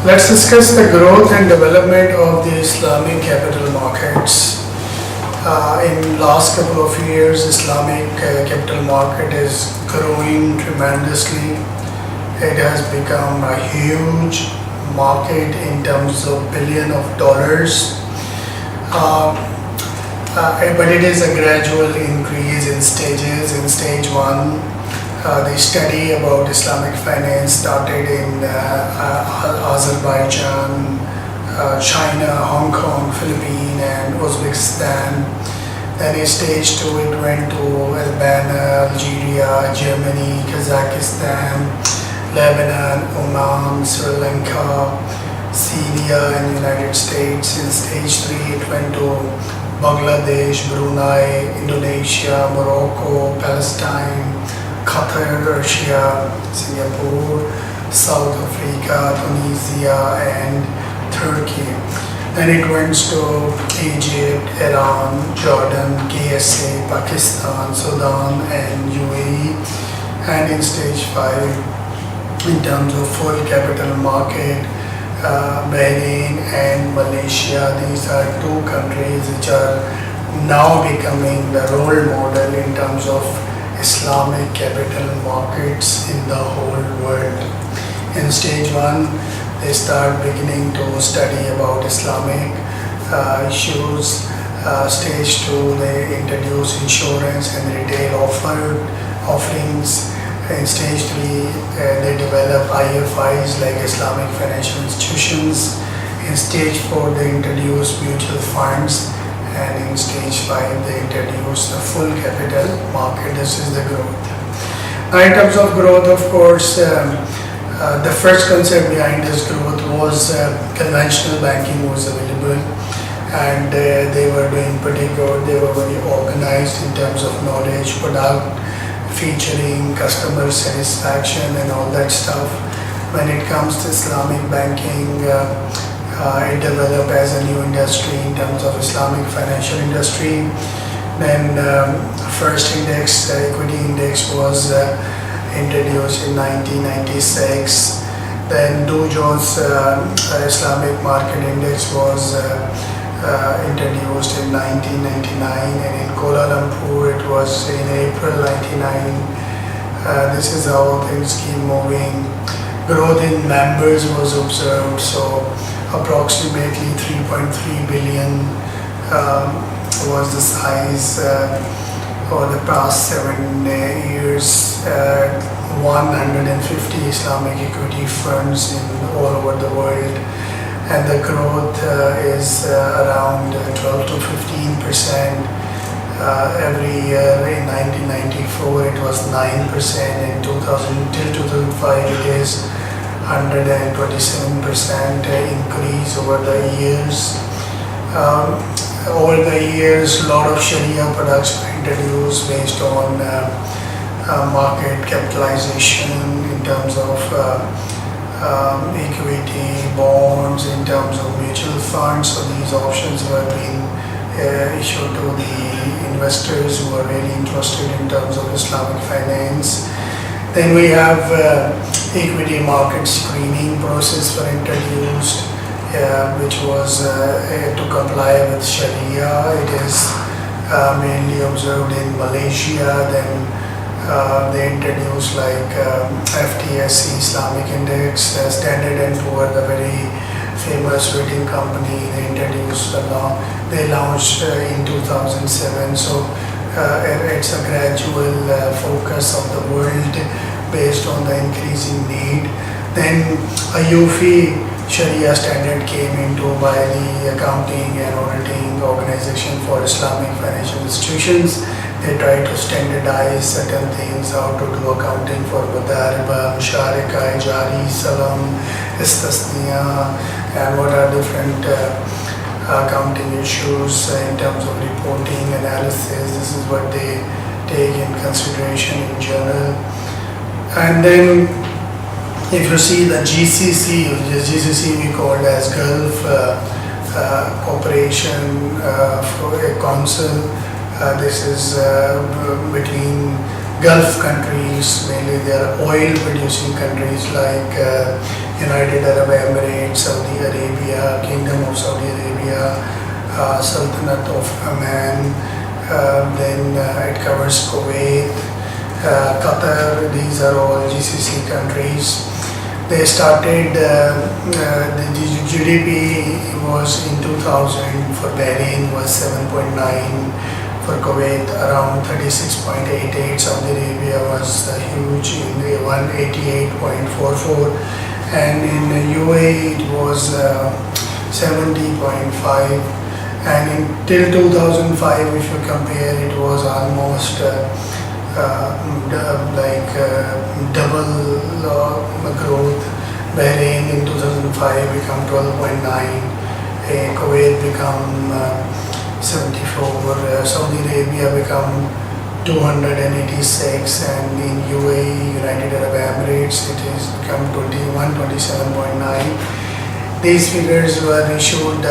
Let's discuss the growth and development of the Islamic capital markets. In last couple of years, Islamic capital market is growing tremendously. It has become a huge market in terms of billion of dollars. But it is a gradual increase in stages. In stage one, the study about Islamic finance started in Azerbaijan, China, Hong Kong, Philippines, and Uzbekistan. Then in stage two, it went to Albania, Algeria, Germany, Kazakhstan, Lebanon, Oman, Sri Lanka, Syria, and United States. In stage three, it went to Bangladesh, Brunei, Indonesia, Morocco, Palestine, Qatar, Russia, Singapore, South Africa, Tunisia, and Turkey. Then it went to Egypt, Iran, Jordan, KSA, Pakistan, Sudan, and UAE. And in stage 5, in terms of full capital market, Bahrain and Malaysia, these are two countries which are now becoming the role model in terms of Islamic capital markets in the whole world. In stage 1, they start beginning to study about Islamic issues. Stage 2, they introduce insurance and retail offerings. In stage 3, they develop IFIs like Islamic financial institutions. In stage 4, they introduce mutual funds. And in stage 5, they introduce the full capital market. This is the growth. Now, in terms of growth, of course, the first concept behind this growth was conventional banking was available, and they were doing pretty good. They were very organized in terms of knowledge, product, featuring customer satisfaction and all that stuff. When it comes to Islamic banking, it developed as a new industry in terms of Islamic financial industry. Then first index, equity index was introduced in 1996. Then Dow Jones Islamic Market Index was introduced in 1999, and in Kuala Lumpur it was in April 99. This is how things keep moving. Growth in members was observed, so approximately 3.3 billion was the size over the past 7 years. 150 Islamic equity funds in all over the world, and the growth is around 12 to 15% every year. In 1994 it was 9%, in 2000 till 2005 it is 127% increase over the years. Over the years, a lot of Sharia products were introduced based on market capitalization in terms of equity, bonds, in terms of mutual funds. So these options were being issued to the investors who are really interested in terms of Islamic finance. Then we have equity market screening process were introduced, which was to comply with Sharia. It is mainly observed in Malaysia. Then they introduced like FTSE Islamic Index, Standard & Poor, the very famous rating company. They introduced they launched in 2007. So it's a gradual focus of the world based on the increasing need. Then a UFI Sharia standard came into by the Accounting and Auditing Organization for Islamic Financial Institutions. They try to standardize certain things, how to do accounting for Mudariba, Musharika, Jari, Salam, Istasniya, and what are different accounting issues in terms of reporting, analysis. This is what they take in consideration in general. And then if you see the GCC, we called as Gulf Cooperation for a Council. This is between Gulf countries, mainly they are oil producing countries like United Arab Emirates, Saudi Arabia, Kingdom of Saudi Arabia, Sultanate of Oman, then it covers Kuwait, Qatar. These are all GCC countries. They started, the GDP was in 2000 for Bahrain was 7.9, for Kuwait around 36.88, Saudi Arabia was huge in the 188.44, and in the UAE it was 70.5, and till 2005 if you compare it was almost double growth. Bahrain in 2005 become 12.9, Kuwait become 74, Saudi Arabia become 286, and in UAE, United Arab Emirates, it has become 27.9. These figures were issued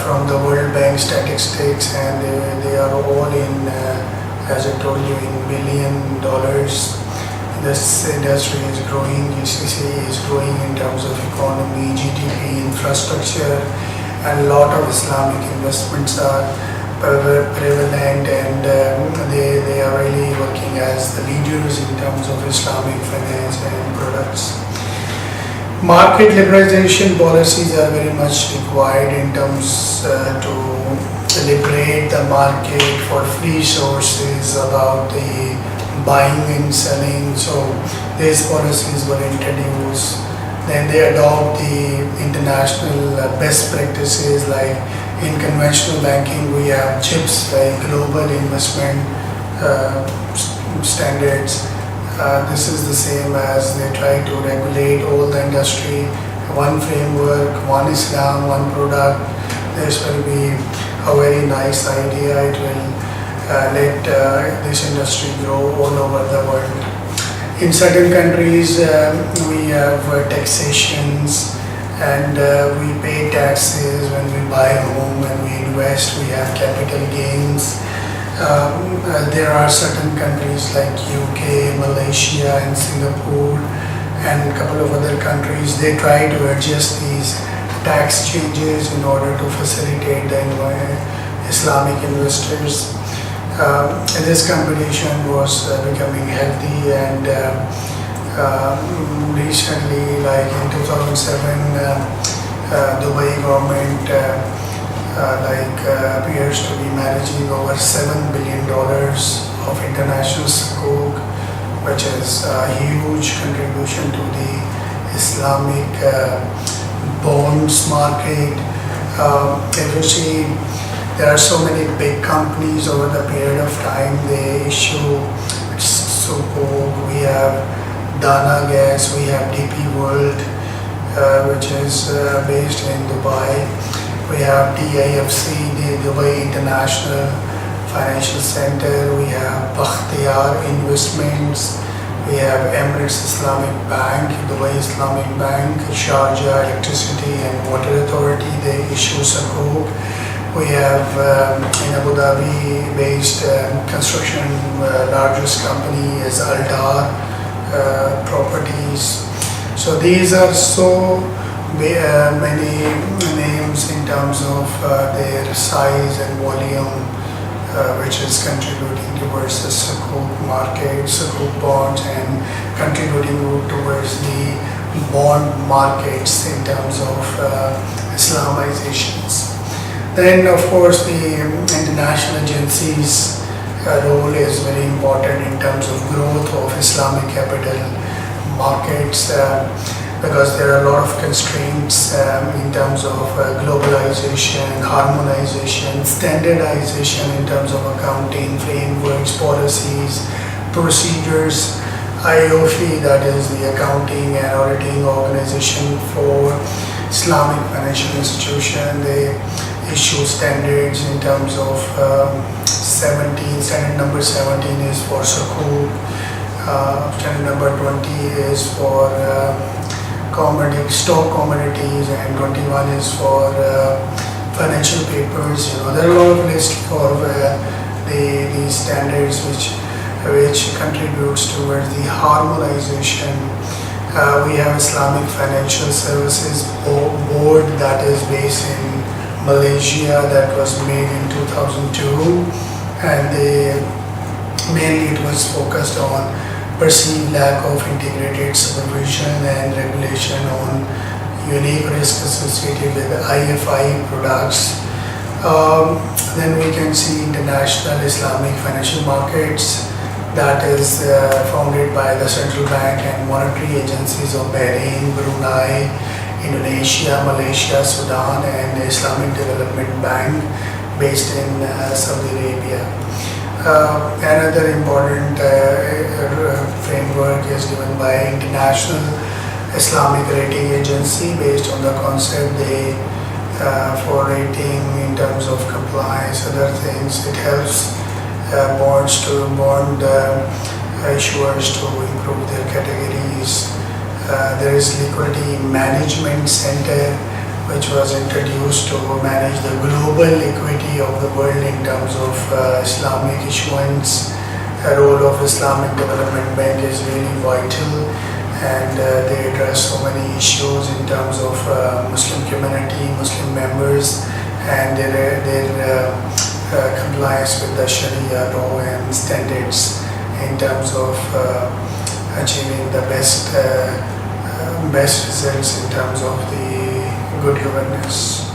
from the World Bank statistics, and they are all in, as I told you, in $billion. This industry is growing, GCC is growing in terms of economy, GDP, infrastructure, and a lot of Islamic investments are prevalent, and they are really working as the leaders in terms of Islamic finance and products. Market liberalization policies are very much required in terms to liberate the market for free sources about the buying and selling. So these policies were introduced. Then they adopt the international best practices, like in conventional banking we have CHIPS, like global investment standards. This is the same as they try to regulate all the industry, one framework, one Islam, one product. This will be a very nice idea. It will let this industry grow all over the world. In certain countries, we have taxations, and we pay taxes when we buy a home, when we invest, we have capital gains. There are certain countries like UK, Malaysia, and Singapore, and a couple of other countries. They try to adjust these tax changes in order to facilitate the Islamic investors. This competition was becoming healthy, and recently, like in 2007, Dubai government appears to be managing over $7 billion of international sukuk, which is a huge contribution to the Islamic bonds market. If you see, there are so many big companies over the period of time, they issue sukuk. We have Dana Gas, we have DP World, which is based in Dubai. We have DIFC, the Dubai International Financial Center. We have Bakhtiyar Investments. We have Emirates Islamic Bank, Dubai Islamic Bank, Sharjah Electricity and Water Authority. They issue sukuk. We have in Abu Dhabi based construction largest company is Aldar Properties. So these are so many names in terms of their size and volume, which is contributing towards the sukuk market, sukuk bonds, and contributing towards the bond markets in terms of Islamizations. Then, of course, the international agencies' role is very important in terms of growth of Islamic capital markets, because there are a lot of constraints in terms of globalization, harmonization, standardization in terms of accounting, frameworks, policies, procedures. IOFI, that is the accounting and auditing organization for Islamic financial institution, they issue standards in terms of standard number 17 is for sukuk, standard number 20 is for stock commodities, and 21 is for financial papers. There are a lot of lists for the standards which which contributes towards the harmonization. We have Islamic Financial Services Board that is based in Malaysia, that was made in 2002, and mainly it was focused on perceived lack of integrated supervision and regulation on unique risk associated with IFI products. Then we can see International Islamic Financial Markets, that is founded by the central bank and monetary agencies of Bahrain, Brunei, Indonesia, Malaysia, Sudan, and the Islamic Development Bank based in Saudi Arabia. Another important framework is given by International Islamic Rating Agency based on the concept for rating in terms of compliance, other things. It helps bond issuers to improve their categories. There is Liquidity Management Center, which was introduced to manage the global liquidity of the world in terms of Islamic issuance. The role of Islamic Development Bank is really vital, and they address so many issues in terms of Muslim community, Muslim members, and their compliance with the Sharia law and standards in terms of achieving the best results in terms of the good governance.